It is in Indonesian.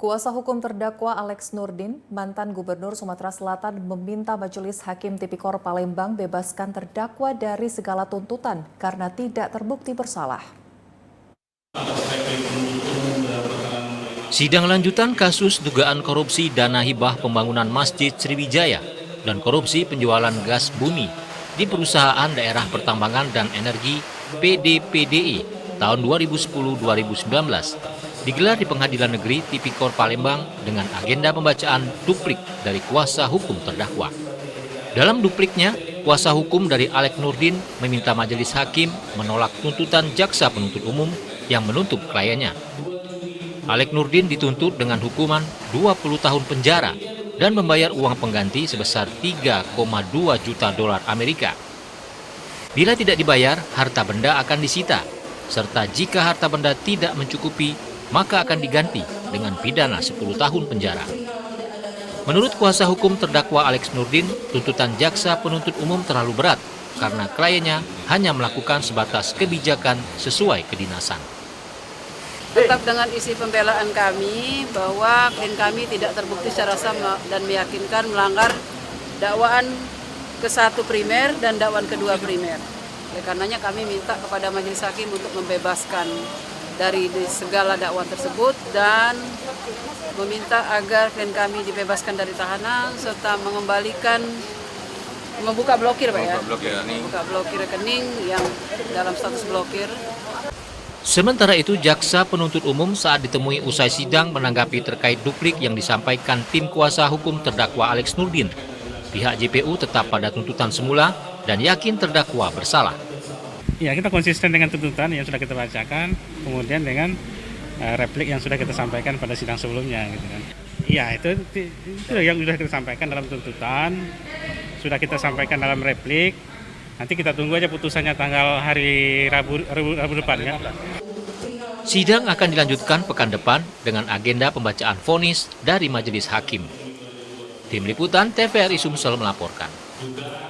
Kuasa hukum terdakwa Alex Nurdin, mantan Gubernur Sumatera Selatan, meminta Majelis Hakim Tipikor Palembang bebaskan terdakwa dari segala tuntutan karena tidak terbukti bersalah. Sidang lanjutan kasus dugaan korupsi dana hibah pembangunan Masjid Sriwijaya dan korupsi penjualan gas bumi di Perusahaan Daerah Pertambangan dan Energi (PDPDE) tahun 2010-2019 digelar di Pengadilan Negeri Tipikor Palembang dengan agenda pembacaan duplik dari kuasa hukum terdakwa. Dalam dupliknya, kuasa hukum dari Alex Nurdin meminta majelis hakim menolak tuntutan jaksa penuntut umum yang menuntut kliennya. Alex Nurdin dituntut dengan hukuman 20 tahun penjara dan membayar uang pengganti sebesar 3,2 juta dolar Amerika. Bila tidak dibayar, harta benda akan disita, serta jika harta benda tidak mencukupi, maka akan diganti dengan pidana 10 tahun penjara. Menurut kuasa hukum terdakwa Alex Nurdin, tuntutan jaksa penuntut umum terlalu berat karena kliennya hanya melakukan sebatas kebijakan sesuai kedinasan. Tetap dengan isi pembelaan kami bahwa klien kami tidak terbukti secara sah dan meyakinkan melanggar dakwaan ke-1 primer dan dakwaan kedua primer. Oleh karenanya kami minta kepada majelis hakim untuk membebaskan dari segala dakwaan tersebut dan meminta agar klien kami dibebaskan dari tahanan serta membuka blokir Pak ya. Membuka blokir rekening yang dalam status blokir. Sementara itu, jaksa penuntut umum saat ditemui usai sidang menanggapi terkait duplik yang disampaikan tim kuasa hukum terdakwa Alex Nurdin. Pihak JPU tetap pada tuntutan semula dan yakin terdakwa bersalah. Ya, kita konsisten dengan tuntutan yang sudah kita bacakan, kemudian dengan replik yang sudah kita sampaikan pada sidang sebelumnya, gitu kan. Iya, itu yang sudah kita sampaikan dalam tuntutan, sudah kita sampaikan dalam replik. Nanti kita tunggu aja putusannya tanggal hari Rabu depan ya. Sidang akan dilanjutkan pekan depan dengan agenda pembacaan vonis dari majelis hakim. Tim Liputan TVRI Sumsel melaporkan.